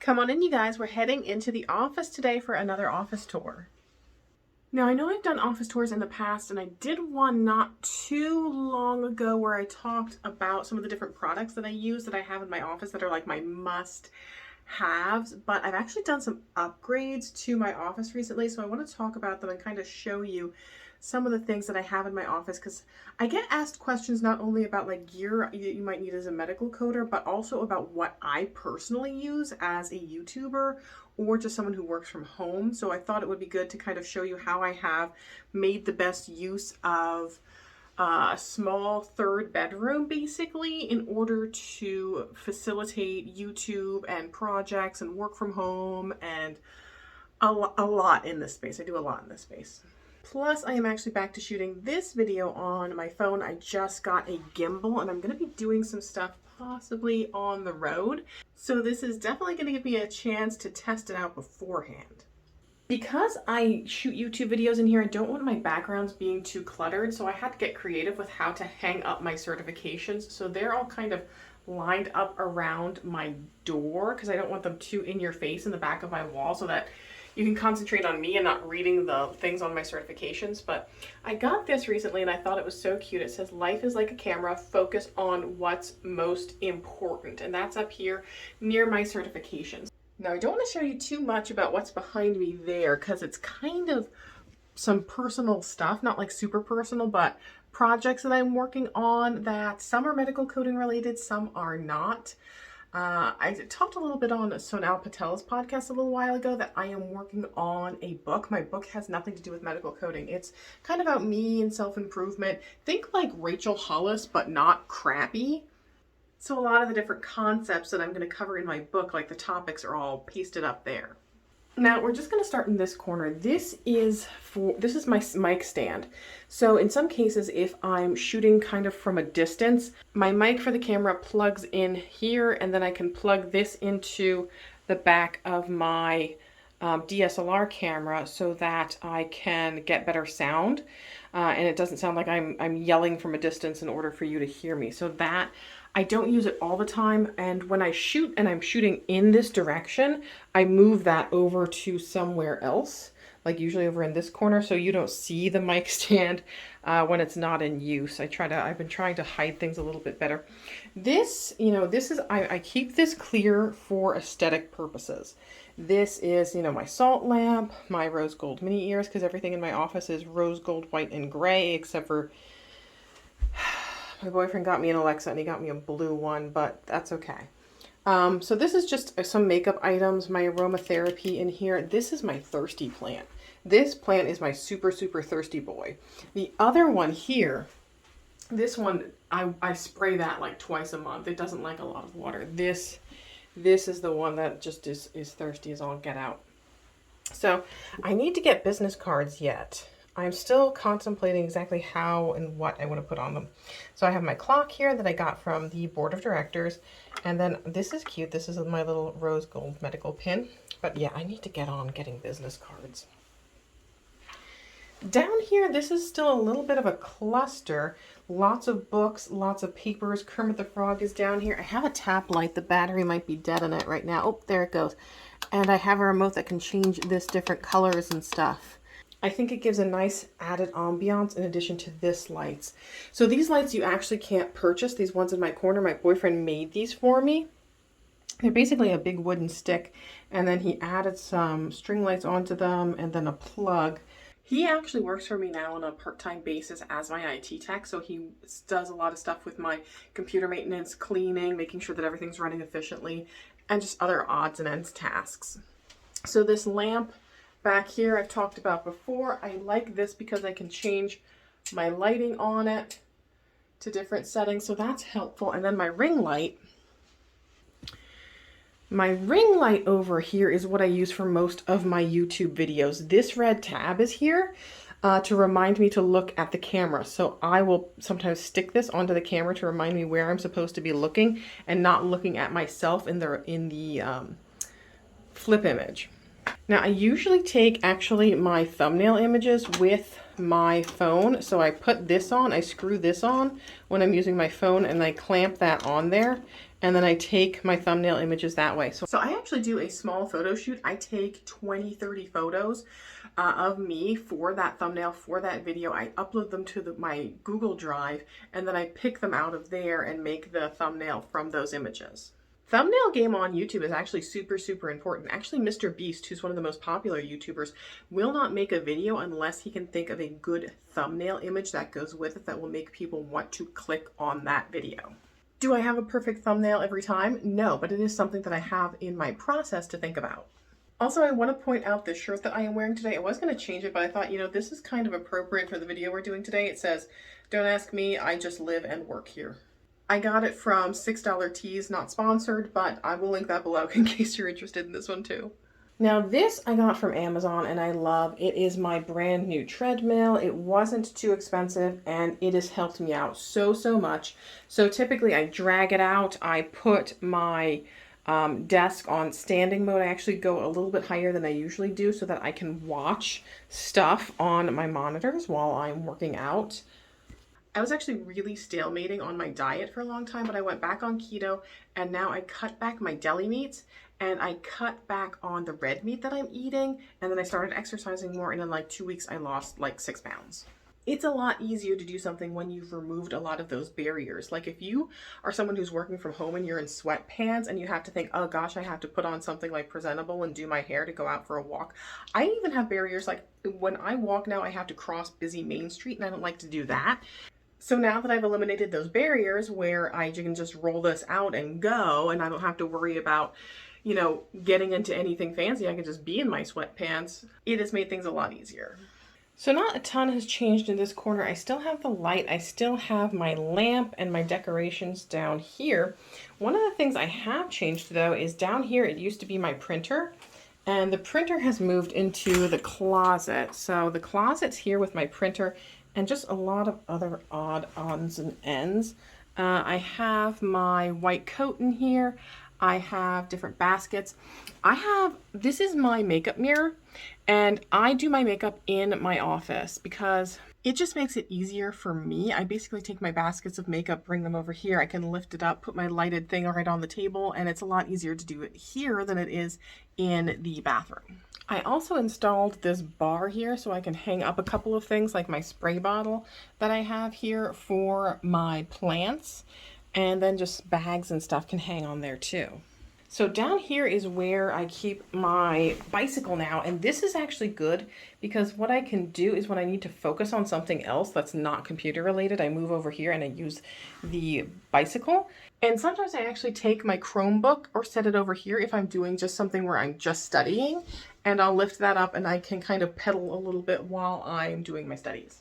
Come on in, you guys. We're heading into the office today for another office tour. Now, I know I've done office tours in the past, and I did one not too long ago where I talked about some of the different products that I use that I have in my office that are like my must-haves, but I've actually done some upgrades to my office recently, so I want to talk about them and kind of show you some of the things that I have in my office, because I get asked questions not only about like gear you might need as a medical coder, but also about what I personally use as a YouTuber or just someone who works from home. So I thought it would be good to kind of show you how I have made the best use of a small third bedroom basically in order to facilitate YouTube and projects and work from home and a lot in this space. I do a lot in this space. Plus, I am actually back to shooting this video on my phone. I just got a gimbal and I'm going to be doing some stuff possibly on the road. So this is definitely going to give me a chance to test it out beforehand. Because I shoot YouTube videos in here, I don't want my backgrounds being too cluttered, so I had to get creative with how to hang up my certifications. So they're all kind of lined up around my door because I don't want them too in your face in the back of my wall so that you can concentrate on me and not reading the things on my certifications. But I got this recently and I thought it was so cute. It says, "Life is like a camera, focus on what's most important." And that's up here near my certifications. Now, I don't want to show you too much about what's behind me there because it's kind of some personal stuff, not like super personal, but projects that I'm working on that some are medical coding related, some are not. I talked a little bit on Sonal Patel's podcast a little while ago that I am working on a book. My book has nothing to do with medical coding. It's kind of about me and self-improvement. Think like Rachel Hollis, but not crappy. So a lot of the different concepts that I'm going to cover in my book, like the topics, are all pasted up there. Now we're just going to start in this corner. This is my mic stand. So in some cases, if I'm shooting kind of from a distance, my mic for the camera plugs in here, and then I can plug this into the back of my DSLR camera so that I can get better sound. And it doesn't sound like I'm yelling from a distance in order for you to hear me. So that I don't use it all the time, and when I shoot and I'm shooting in this direction, I move that over to somewhere else, like usually over in this corner, so you don't see the mic stand when it's not in use. I've been trying to hide things a little bit better. This, I keep this clear for aesthetic purposes. This is, my salt lamp, my rose gold mini ears, because everything in my office is rose gold, white, and gray, except for my boyfriend got me an Alexa and he got me a blue one, but that's okay. So this is just some makeup items, my aromatherapy in here. This is my thirsty plant. This plant is my super, super thirsty boy. The other one here, this one, I spray that like twice a month. It doesn't like a lot of water. This is the one that just is thirsty as all get out. So I need to get business cards yet. I'm still contemplating exactly how and what I want to put on them. So I have my clock here that I got from the board of directors. And then this is cute. This is my little rose gold medical pin. But yeah, I need to get on getting business cards. Down here, this is still a little bit of a cluster. Lots of books, lots of papers. Kermit the Frog is down here. I have a tap light. The battery might be dead on it right now. Oh, there it goes. And I have a remote that can change this different colors and stuff. I think it gives a nice added ambiance in addition to this lights. So these lights you actually can't purchase. These ones in my corner, my boyfriend made these for me. They're basically a big wooden stick, and then he added some string lights onto them and then a plug. He actually works for me now on a part-time basis as my IT tech, so he does a lot of stuff with my computer maintenance, cleaning, making sure that everything's running efficiently, and just other odds and ends tasks. So this lamp back here I've talked about before. I like this because I can change my lighting on it to different settings, so that's helpful. And then my ring light. My ring light over here is what I use for most of my YouTube videos. This red tab is here to remind me to look at the camera. So I will sometimes stick this onto the camera to remind me where I'm supposed to be looking and not looking at myself in the flip image. Now I usually take actually my thumbnail images with my phone. So I put this on, I screw this on when I'm using my phone, and I clamp that on there. and then I take my thumbnail images that way. So I actually do a small photo shoot. I take 20, 30 photos of me for that thumbnail, for that video. I upload them to my Google Drive, and then I pick them out of there and make the thumbnail from those images. Thumbnail game on YouTube is actually super, super important. Actually, Mr. Beast, who's one of the most popular YouTubers, will not make a video unless he can think of a good thumbnail image that goes with it that will make people want to click on that video. Do I have a perfect thumbnail every time? No, but it is something that I have in my process to think about. Also, I want to point out this shirt that I am wearing today. I was going to change it, but I thought, this is kind of appropriate for the video we're doing today. It says, "Don't ask me, I just live and work here." I got it from $6 Tees, not sponsored, but I will link that below in case you're interested in this one too. Now this I got from Amazon and I love. It is my brand new treadmill. It wasn't too expensive and it has helped me out so much. So typically I drag it out. I put my desk on standing mode. I actually go a little bit higher than I usually do so that I can watch stuff on my monitors while I'm working out. I was actually really stalemating on my diet for a long time, but I went back on keto and now I cut back my deli meats and I cut back on the red meat that I'm eating, and then I started exercising more, and in like 2 weeks I lost like 6 pounds. It's a lot easier to do something when you've removed a lot of those barriers. Like if you are someone who's working from home and you're in sweatpants and you have to think, oh gosh, I have to put on something like presentable and do my hair to go out for a walk. I even have barriers, like when I walk now I have to cross busy Main Street and I don't like to do that. So now that I've eliminated those barriers where I can just roll this out and go and I don't have to worry about, getting into anything fancy, I can just be in my sweatpants. It has made things a lot easier. So not a ton has changed in this corner. I still have the light. I still have my lamp and my decorations down here. One of the things I have changed though is down here, it used to be my printer. And the printer has moved into the closet. So the closet's here with my printer and just a lot of other odd odds and ends. I have my white coat in here. I have different baskets. This is my makeup mirror, and I do my makeup in my office because it just makes it easier for me. I basically take my baskets of makeup, bring them over here. I can lift it up, put my lighted thing right on the table, and it's a lot easier to do it here than it is in the bathroom. I also installed this bar here so I can hang up a couple of things like my spray bottle that I have here for my plants, and then just bags and stuff can hang on there too. So down here is where I keep my bicycle now, and this is actually good because what I can do is when I need to focus on something else that's not computer related, I move over here and I use the bicycle. And sometimes I actually take my Chromebook or set it over here if I'm doing just something where I'm just studying, and I'll lift that up and I can kind of pedal a little bit while I'm doing my studies.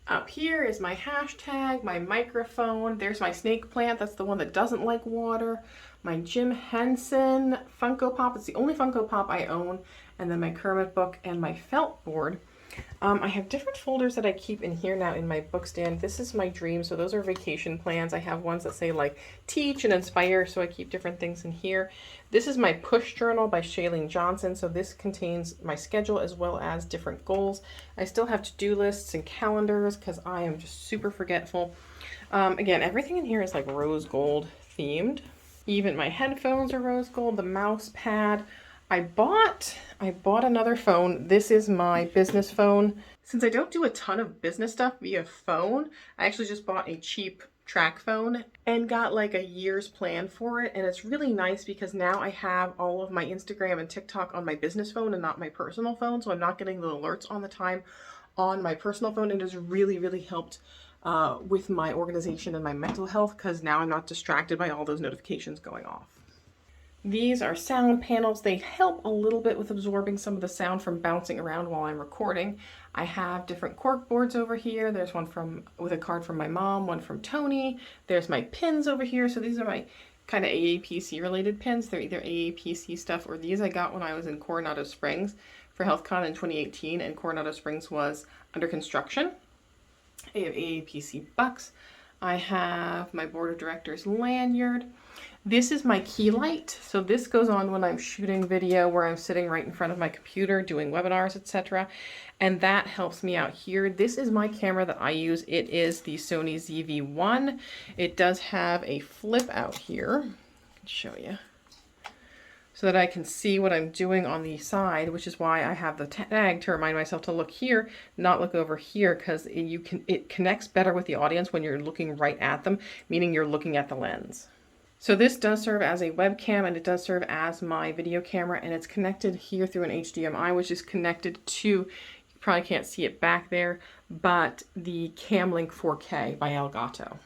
Up here is my hashtag, my microphone. There's my snake plant. That's the one that doesn't like water. My Jim Henson Funko Pop. It's the only Funko Pop I own. And then my Kermit book and my felt board. I have different folders that I keep in here now in my book stand. This is my dream. So those are vacation plans. I have ones that say like teach and inspire. So I keep different things in here. This is my push journal by Shailene Johnson. So this contains my schedule as well as different goals. I still have to-do lists and calendars because I am just super forgetful. Again, everything in here is like rose gold themed. Even my headphones are rose gold, the mouse pad. I bought another phone. This is my business phone. Since I don't do a ton of business stuff via phone, I actually just bought a cheap track phone and got like a year's plan for it. And it's really nice because now I have all of my Instagram and TikTok on my business phone and not my personal phone. So I'm not getting the alerts on the time on my personal phone. It has really, really helped with my organization and my mental health because now I'm not distracted by all those notifications going off. These are sound panels. They help a little bit with absorbing some of the sound from bouncing around while I'm recording. I have different cork boards over here. There's one with a card from my mom, one from Tony. There's my pins over here. So these are my kind of AAPC related pins. They're either AAPC stuff or these I got when I was in Coronado Springs for HealthCon in 2018, and Coronado Springs was under construction. I have AAPC bucks. I have my board of directors lanyard. This is my key light. So this goes on when I'm shooting video where I'm sitting right in front of my computer doing webinars, etc. And that helps me out here. This is my camera that I use. It is the Sony ZV-1. It does have a flip out here. show you, so that I can see what I'm doing on the side, which is why I have the tag to remind myself to look here, not look over here, because it connects better with the audience when you're looking right at them, meaning you're looking at the lens. So this does serve as a webcam, and it does serve as my video camera, and it's connected here through an HDMI, which is connected to, you probably can't see it back there, but the Camlink 4K by Elgato.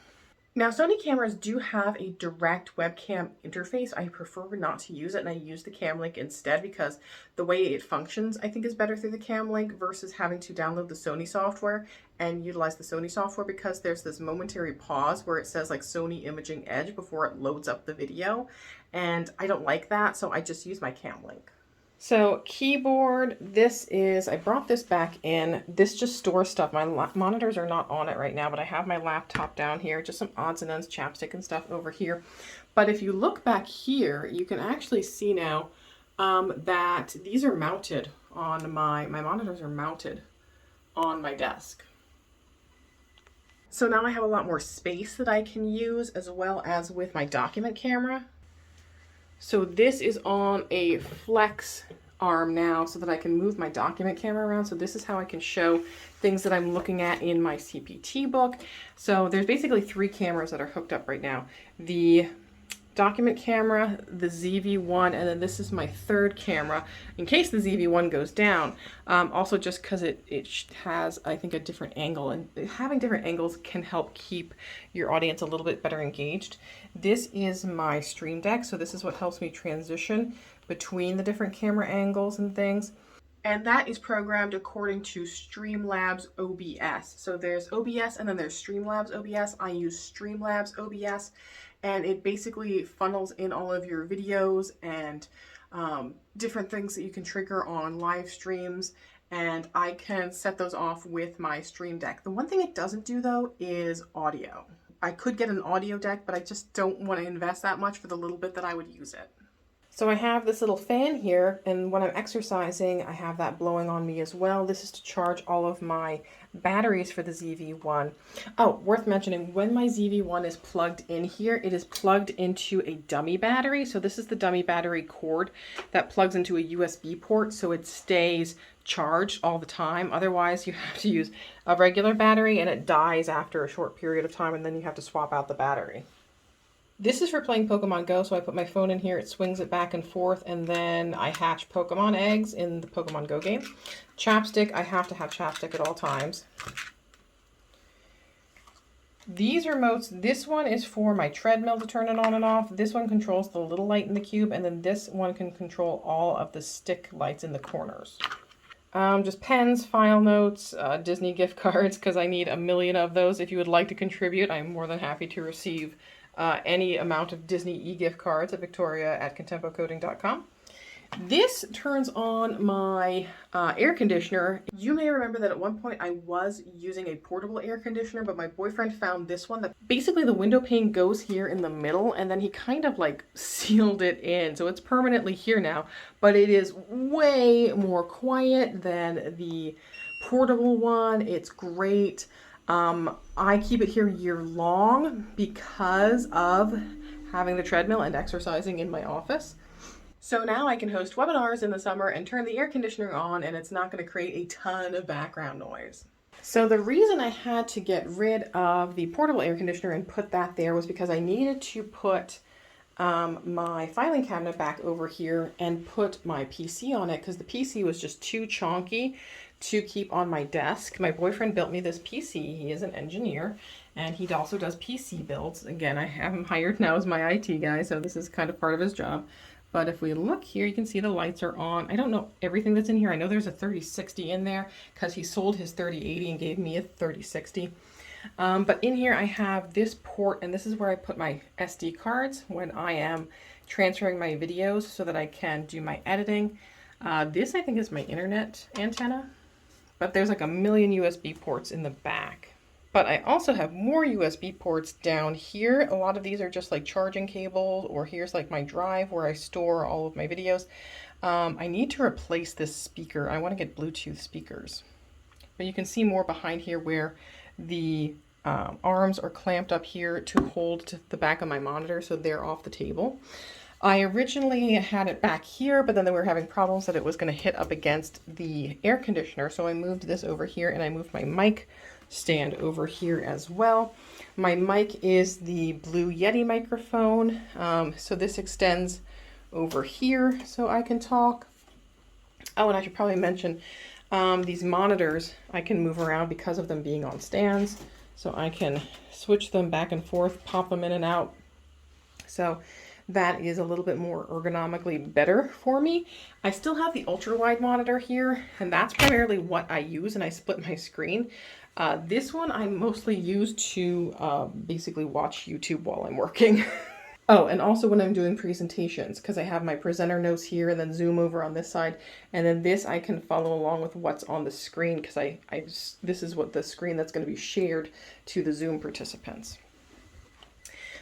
Now, Sony cameras do have a direct webcam interface. I prefer not to use it, and I use the Camlink instead because the way it functions, I think, is better through the Camlink versus having to download the Sony software and utilize the Sony software, because there's this momentary pause where it says like Sony Imaging Edge before it loads up the video, and I don't like that, so I just use my Camlink. So keyboard, this is, I brought this back in. This just stores stuff. My monitors are not on it right now, but I have my laptop down here, just some odds and ends, chapstick and stuff over here. But if you look back here, you can actually see now that these are mounted on my monitors are mounted on my desk. So now I have a lot more space that I can use, as well as with my document camera. So this is on a flex arm now so that I can move my document camera around. So this is how I can show things that I'm looking at in my CPT book. So there's basically 3 cameras that are hooked up right now. The document camera, the ZV-1, and then this is my 3rd camera in case the ZV-1 goes down. Also just because it has, I think, a different angle, and having different angles can help keep your audience a little bit better engaged. This is my Stream Deck, so this is what helps me transition between the different camera angles and things. And that is programmed according to Streamlabs OBS. So there's OBS and then there's Streamlabs OBS. I use Streamlabs OBS, and it basically funnels in all of your videos and different things that you can trigger on live streams, and I can set those off with my Stream Deck. The one thing it doesn't do though is audio. I could get an audio deck, but I just don't want to invest that much for the little bit that I would use it. So I have this little fan here, and when I'm exercising, I have that blowing on me as well. This is to charge all of my batteries for the ZV-1. Oh, worth mentioning, when my ZV-1 is plugged in here, it is plugged into a dummy battery. So this is the dummy battery cord that plugs into a USB port, so it stays charged all the time. Otherwise, you have to use a regular battery, and it dies after a short period of time, and then you have to swap out the battery. This is for playing Pokemon Go, so I put my phone in here, it swings it back and forth, and then I hatch Pokemon eggs in the Pokemon Go game. Chapstick, I have to have chapstick at all times. These remotes, this one is for my treadmill to turn it on and off. This one controls the little light in the cube, and then this one can control all of the stick lights in the corners. Just pens, file notes, Disney gift cards, because I need a million of those. If you would like to contribute, I'm more than happy to receive any amount of Disney e-gift cards at victoria@contempocoating.com. This turns on my air conditioner. You may remember that at one point I was using a portable air conditioner, but my boyfriend found this one that basically the window pane goes here in the middle, and then he kind of like sealed it in. So it's permanently here now, but it is way more quiet than the portable one. It's great. I keep it here year long because of having the treadmill and exercising in my office. So now I can host webinars in the summer and turn the air conditioner on, and it's not going to create a ton of background noise. So the reason I had to get rid of the portable air conditioner and put that there was because I needed to put my filing cabinet back over here and put my PC on it, because the PC was just too chonky to keep on my desk. My boyfriend built me this PC. He is an engineer, and he also does PC builds. Again, I have him hired now as my IT guy, so this is kind of part of his job. But if we look here, you can see the lights are on. I don't know everything that's in here. I know there's a 3060 in there because he sold his 3080 and gave me a 3060. But in here I have this port, and this is where I put my SD cards when I am transferring my videos so that I can do my editing. This I think is my internet antenna, but there's like a million USB ports in the back. But I also have more USB ports down here. A lot of these are just like charging cables, or here's like my drive where I store all of my videos. I need to replace this speaker. I want to get Bluetooth speakers. But you can see more behind here where the arms are clamped up here to hold to the back of my monitor, so they're off the table. I originally had it back here, but then they were having problems that it was going to hit up against the air conditioner, so I moved this over here, and I moved my mic stand over here as well. My mic is the Blue Yeti microphone, so this extends over here so I can talk. Oh, and I should probably mention these monitors I can move around because of them being on stands, so I can switch them back and forth, pop them in and out. So that is a little bit more ergonomically better for me. I still have the ultra wide monitor here, and that's primarily what I use, and I split my screen. This one I mostly use to basically watch YouTube while I'm working. Oh, and also when I'm doing presentations, because I have my presenter notes here and then zoom over on this side, and then this I can follow along with what's on the screen, because this is what the screen that's going to be shared to the Zoom participants.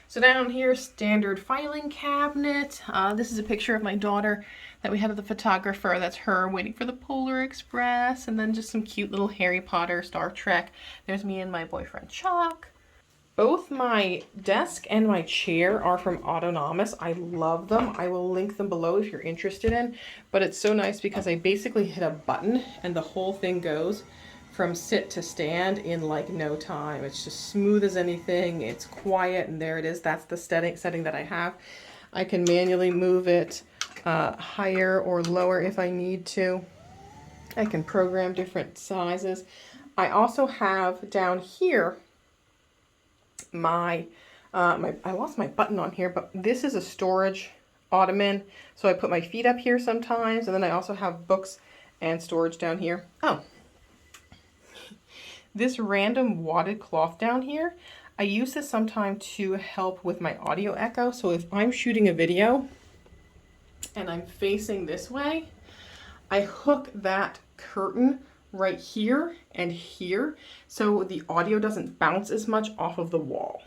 So down here, standard filing cabinet. This is a picture of my daughter that we had of the photographer. That's her waiting for the Polar Express, and then just some cute little Harry Potter, Star Trek. There's me and my boyfriend Chuck. Both my desk and my chair are from Autonomous. I love them. I will link them below if you're interested in, but it's so nice because I basically hit a button and the whole thing goes from sit to stand in like no time. It's just smooth as anything. It's quiet, and there it is. That's the setting that I have. I can manually move it higher or lower if I need to. I can program different sizes. I also have down here I lost my button on here, but this is a storage ottoman. So I put my feet up here sometimes, and then I also have books and storage down here. Oh, this random wadded cloth down here, I use this sometimes to help with my audio echo. So if I'm shooting a video and I'm facing this way, I hook that curtain right here and here so the audio doesn't bounce as much off of the wall.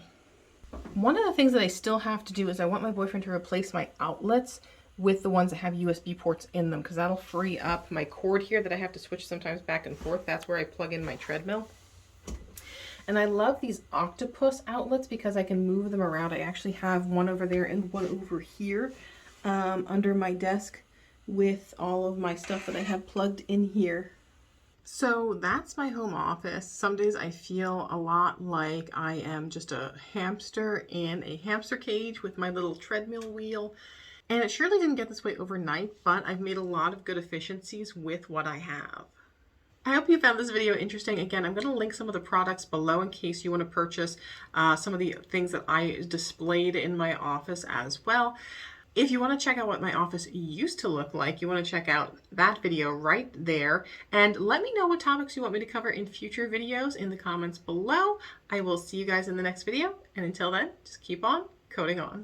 One of the things that I still have to do is I want my boyfriend to replace my outlets with the ones that have USB ports in them, because that'll free up my cord here that I have to switch sometimes back and forth. That's where I plug in my treadmill. And I love these octopus outlets because I can move them around. I actually have one over there and one over here under my desk with all of my stuff that I have plugged in here. So that's my home office. Some days I feel a lot like I am just a hamster in a hamster cage with my little treadmill wheel. And it surely didn't get this way overnight, but I've made a lot of good efficiencies with what I have. I hope you found this video interesting. Again, I'm going to link some of the products below in case you want to purchase some of the things that I displayed in my office as well. If you want to check out what my office used to look like, you want to check out that video right there. And let me know what topics you want me to cover in future videos in the comments below. I will see you guys in the next video. And until then, just keep on coding on.